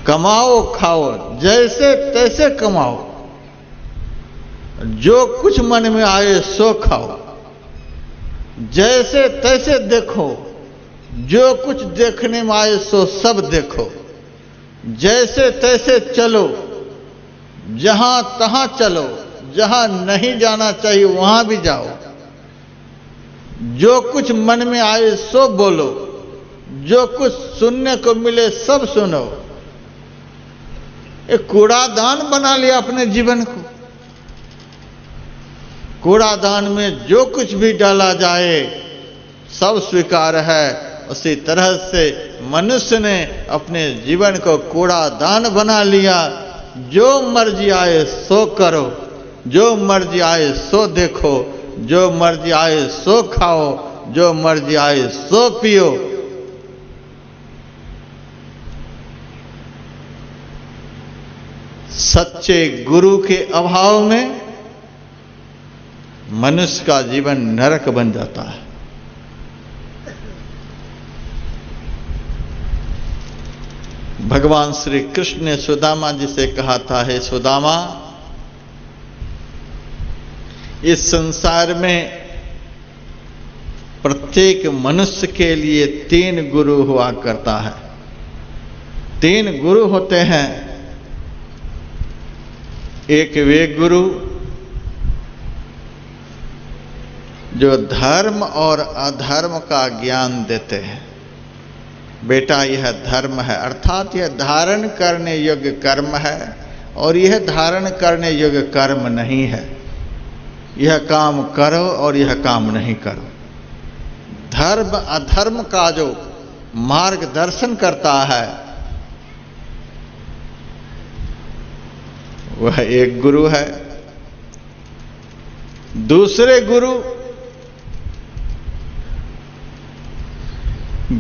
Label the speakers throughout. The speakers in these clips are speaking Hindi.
Speaker 1: कमाओ खाओ, जैसे तैसे कमाओ, जो कुछ मन में आए सो खाओ, जैसे तैसे देखो, जो कुछ देखने में आए सो सब देखो, जैसे तैसे चलो, जहां तहां चलो, जहां नहीं जाना चाहिए वहां भी जाओ, जो कुछ मन में आए सो बोलो, जो कुछ सुनने को मिले सब सुनो। एक कूड़ादान बना लिया अपने जीवन को। कूड़ादान में जो कुछ भी डाला जाए सब स्वीकार है। उसी तरह से मनुष्य ने अपने जीवन को कूड़ादान बना लिया। जो मर्जी आए सो करो, जो मर्जी आए सो देखो, जो मर्जी आए सो खाओ, जो मर्जी आए सो पियो। सच्चे गुरु के अभाव में मनुष्य का जीवन नरक बन जाता है। भगवान श्री कृष्ण ने सुदामा जी से कहा था, हे सुदामा, इस संसार में प्रत्येक मनुष्य के लिए 3 गुरु हुआ करता है। 3 गुरु होते हैं। एक वे गुरु जो धर्म और अधर्म का ज्ञान देते हैं। बेटा, यह धर्म है, अर्थात यह धारण करने योग्य कर्म है और यह धारण करने योग्य कर्म नहीं है। यह काम करो और यह काम नहीं करो। धर्म अधर्म का जो मार्गदर्शन करता है वह एक गुरु है। दूसरे गुरु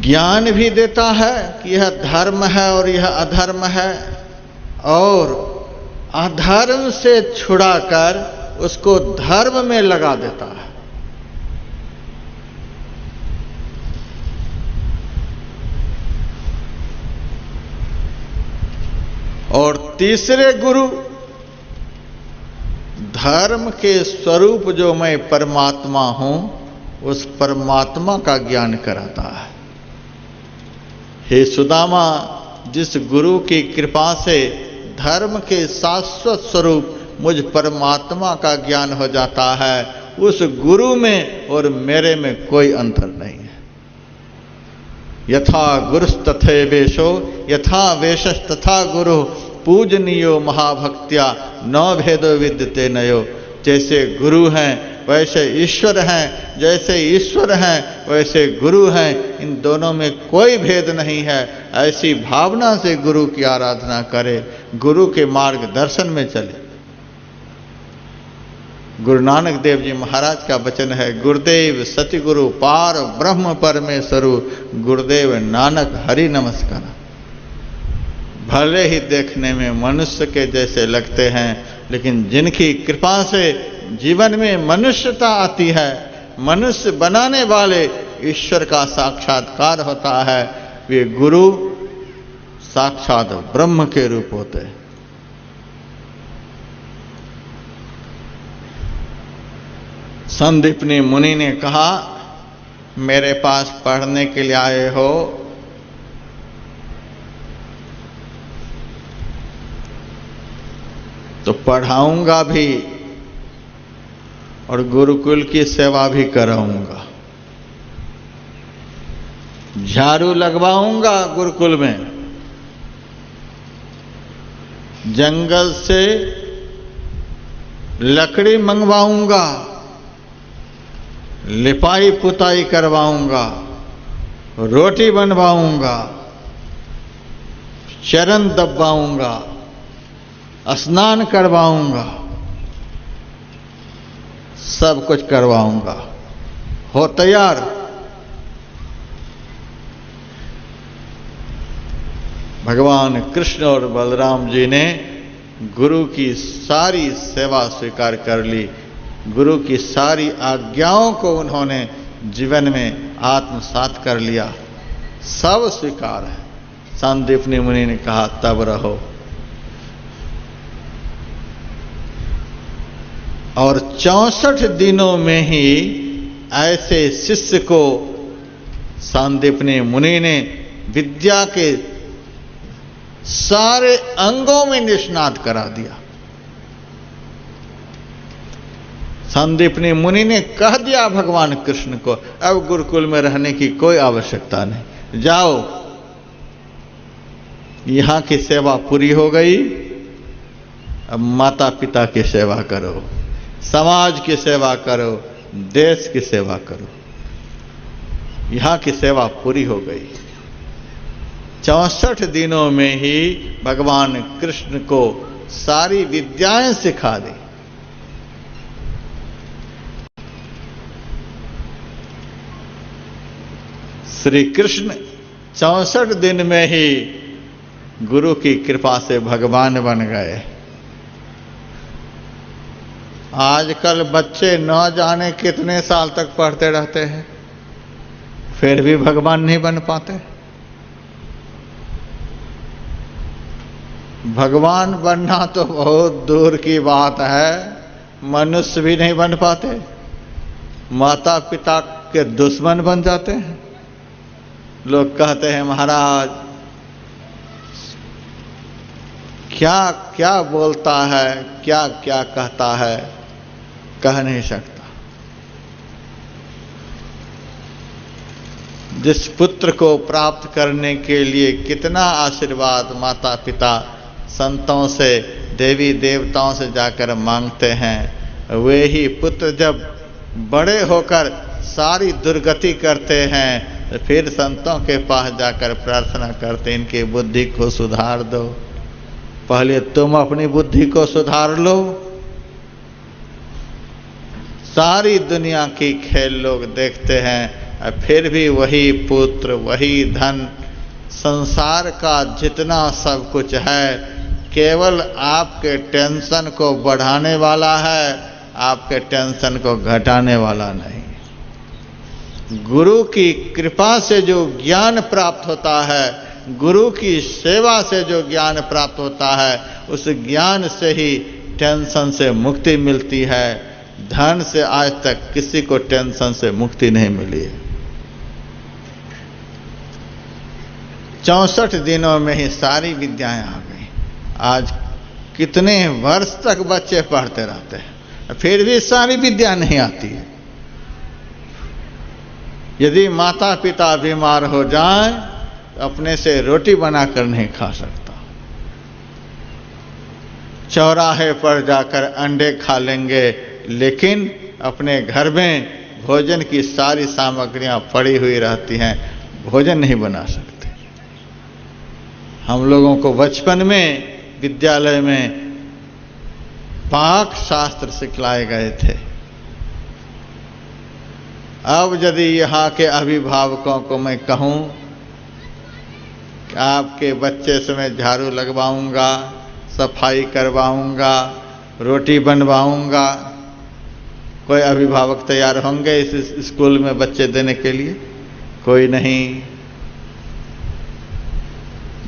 Speaker 1: ज्ञान भी देता है कि यह धर्म है और यह अधर्म है, और अधर्म से छुड़ाकर उसको धर्म में लगा देता है। और तीसरे गुरु धर्म के स्वरूप जो मैं परमात्मा हूं, उस परमात्मा का ज्ञान कराता है। हे सुदामा, जिस गुरु की कृपा से धर्म के शाश्वत स्वरूप मुझ परमात्मा का ज्ञान हो जाता है, उस गुरु में और मेरे में कोई अंतर नहीं है। यथा गुरुस्तथे वेशो, यथा वेशस तथा गुरु, पूजनीयो महाभक्त्या न भेदो विद्यते नयो। जैसे गुरु हैं वैसे ईश्वर हैं, जैसे ईश्वर हैं वैसे गुरु हैं, इन दोनों में कोई भेद नहीं है। ऐसी भावना से गुरु की आराधना करे, गुरु के मार्गदर्शन में चले। गुरु नानक देव जी महाराज का वचन है, गुरुदेव सतगुरु पार ब्रह्म परमेश्वरु, गुरुदेव नानक हरि नमस्कार। भले ही देखने में मनुष्य के जैसे लगते हैं, लेकिन जिनकी कृपा से जीवन में मनुष्यता आती है, मनुष्य बनाने वाले ईश्वर का साक्षात्कार होता है, वे गुरु साक्षात ब्रह्म के रूप होते हैं। संदीपनी मुनि ने कहा, मेरे पास पढ़ने के लिए आए हो, तो पढ़ाऊंगा भी और गुरुकुल की सेवा भी कराऊंगा। झाड़ू लगवाऊंगा गुरुकुल में, जंगल से लकड़ी मंगवाऊंगा, लिपाई पुताई करवाऊंगा, रोटी बनवाऊंगा, चरण दबाऊंगा, स्नान करवाऊंगा, सब कुछ करवाऊंगा। हो तैयार? भगवान कृष्ण और बलराम जी ने गुरु की सारी सेवा स्वीकार कर ली। गुरु की सारी आज्ञाओं को उन्होंने जीवन में आत्मसात कर लिया। सब स्वीकार है, सांदीपनी मुनि ने कहा तब रहो। और 64 दिनों में ही ऐसे शिष्य को सांदीपनी मुनि ने विद्या के सारे अंगों में निष्णात करा दिया। सांदीपनी मुनि ने कह दिया भगवान कृष्ण को, अब गुरुकुल में रहने की कोई आवश्यकता नहीं, जाओ यहां की सेवा पूरी हो गई, अब माता पिता की सेवा करो, समाज की सेवा करो, देश की सेवा करो। यहां की सेवा पूरी हो गई। 64 दिनों में ही भगवान कृष्ण को सारी विद्याएं सिखा दी। श्री कृष्ण 64 दिन में ही गुरु की कृपा से भगवान बन गए। आजकल बच्चे न जाने कितने साल तक पढ़ते रहते हैं, फिर भी भगवान नहीं बन पाते। भगवान बनना तो बहुत दूर की बात है, मनुष्य भी नहीं बन पाते, माता पिता के दुश्मन बन जाते हैं। लोग कहते हैं महाराज क्या क्या बोलता है, क्या क्या कहता है, कह नहीं सकता। जिस पुत्र को प्राप्त करने के लिए कितना आशीर्वाद माता पिता संतों से, देवी देवताओं से जाकर मांगते हैं, वे ही पुत्र जब बड़े होकर सारी दुर्गति करते हैं फिर संतों के पास जाकर प्रार्थना करते, इनकी बुद्धि को सुधार दो। पहले तुम अपनी बुद्धि को सुधार लो। सारी दुनिया की खेल लोग देखते हैं, फिर भी वही पुत्र, वही धन, संसार का जितना सब कुछ है केवल आपके टेंशन को बढ़ाने वाला है, आपके टेंशन को घटाने वाला नहीं। गुरु की कृपा से जो ज्ञान प्राप्त होता है, गुरु की सेवा से जो ज्ञान प्राप्त होता है, उस ज्ञान से ही टेंशन से मुक्ति मिलती है। धन से आज तक किसी को टेंशन से मुक्ति नहीं मिली है। 64 दिनों में ही सारी विद्याएं आ गई। आज कितने वर्ष तक बच्चे पढ़ते रहते हैं, फिर भी सारी विद्या नहीं आती है। यदि माता पिता बीमार हो जाएं तो अपने से रोटी बनाकर नहीं खा सकता, चौराहे पर जाकर अंडे खा लेंगे, लेकिन अपने घर में भोजन की सारी सामग्रियां पड़ी हुई रहती हैं, भोजन नहीं बना सकते। हम लोगों को बचपन में विद्यालय में पाक शास्त्र सिखलाए गए थे। अब यदि यहाँ के अभिभावकों को मैं कहूँ कि आपके बच्चे से मैं झाड़ू लगवाऊंगा, सफाई करवाऊंगा, रोटी बनवाऊंगा, कोई अभिभावक तैयार होंगे इस स्कूल में बच्चे देने के लिए? कोई नहीं।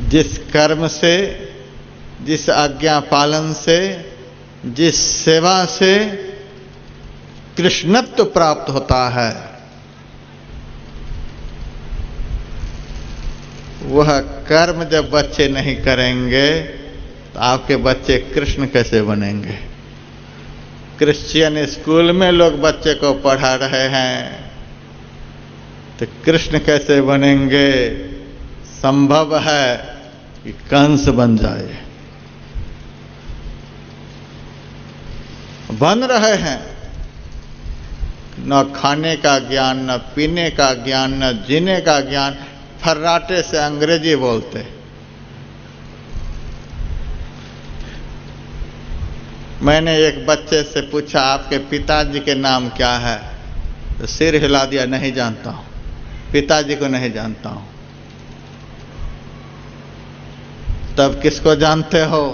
Speaker 1: जिस कर्म से, जिस आज्ञा पालन से, जिस सेवा से कृष्णत्व प्राप्त होता है, वह कर्म जब बच्चे नहीं करेंगे तो आपके बच्चे कृष्ण कैसे बनेंगे? क्रिश्चियन स्कूल में लोग बच्चे को पढ़ा रहे हैं तो कृष्ण कैसे बनेंगे? संभव है कि कंस बन जाए। बन रहे हैं। न खाने का ज्ञान, न पीने का ज्ञान, न जीने का ज्ञान, फर्राटे से अंग्रेजी बोलते। मैंने एक बच्चे से पूछा आपके पिताजी के नाम क्या है, तो सिर हिला दिया, नहीं जानता हूं, पिताजी को नहीं जानता हूं। तब किसको जानते हो?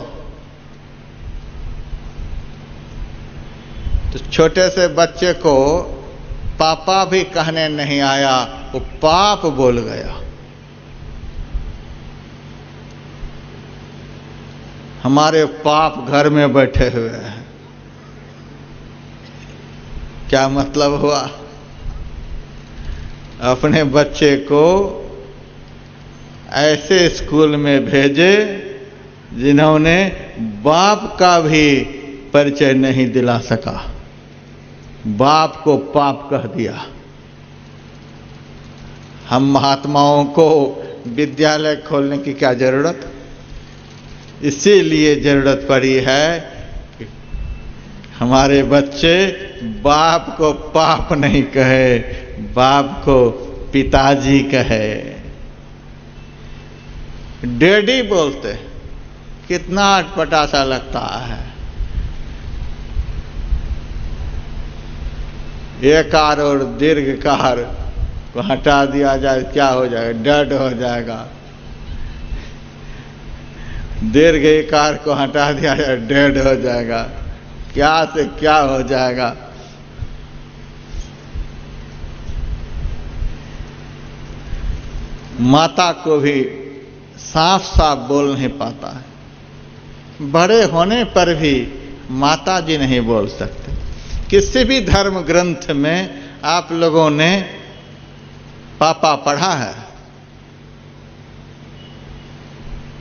Speaker 1: तो छोटे से बच्चे को पापा भी कहने नहीं आया, वो पाप बोल गया। हमारे पाप घर में बैठे हुए हैं। क्या मतलब हुआ? अपने बच्चे को ऐसे स्कूल में भेजे जिन्होंने बाप का भी परिचय नहीं दिला सका, बाप को पाप कह दिया। हम महात्माओं को विद्यालय खोलने की क्या जरूरत? इसीलिए जरूरत पड़ी है कि हमारे बच्चे बाप को पाप नहीं कहे, बाप को पिताजी कहे। डैडी बोलते कितना अटपटा सा लगता है। एकार और दीर्घकार को हटा दिया जाए क्या हो जाएगा? डैड हो जाएगा। दीर्घ एकार को हटा दिया जाए डैड हो जाएगा। क्या से क्या हो जाएगा? माता को भी साफ साफ बोल नहीं पाता है। बड़े होने पर भी माता जी नहीं बोल सकते। किसी भी धर्म ग्रंथ में आप लोगों ने पापा पढ़ा है,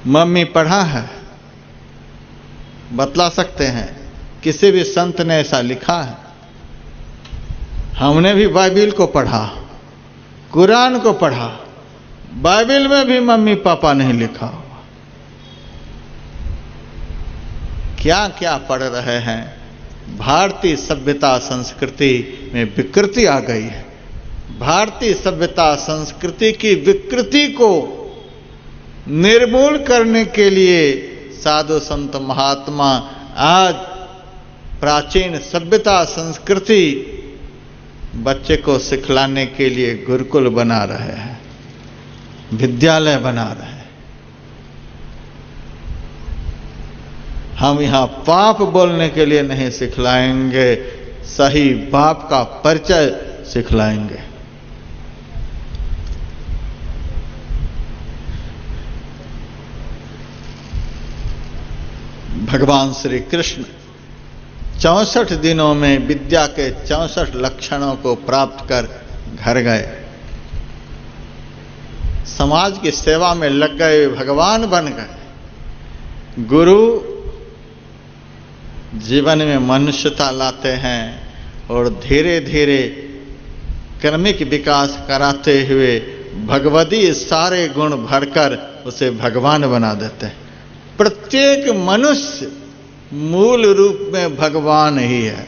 Speaker 1: मम्मी पढ़ा है? बतला सकते हैं? किसी भी संत ने ऐसा लिखा है? हमने भी बाइबिल को पढ़ा, कुरान को पढ़ा, बाइबिल में भी मम्मी पापा नहीं लिखा हुआ। क्या क्या पढ़ रहे हैं? भारतीय सभ्यता संस्कृति में विकृति आ गई है। भारतीय सभ्यता संस्कृति की विकृति को निर्मूल करने के लिए साधु संत महात्मा आज प्राचीन सभ्यता संस्कृति बच्चे को सिखलाने के लिए गुरुकुल बना रहे हैं, विद्यालय बना रहे हैं। हम यहां पाप बोलने के लिए नहीं सिखलाएंगे, सही बाप का परिचय सिखलाएंगे। भगवान श्री कृष्ण 64 दिनों में विद्या के 64 लक्षणों को प्राप्त कर घर गए, समाज की सेवा में लग गए, भगवान बन गए। गुरु जीवन में मनुष्यता लाते हैं और धीरे धीरे क्रमिक विकास कराते हुए भगवती सारे गुण भरकर उसे भगवान बना देते हैं। प्रत्येक मनुष्य मूल रूप में भगवान ही है।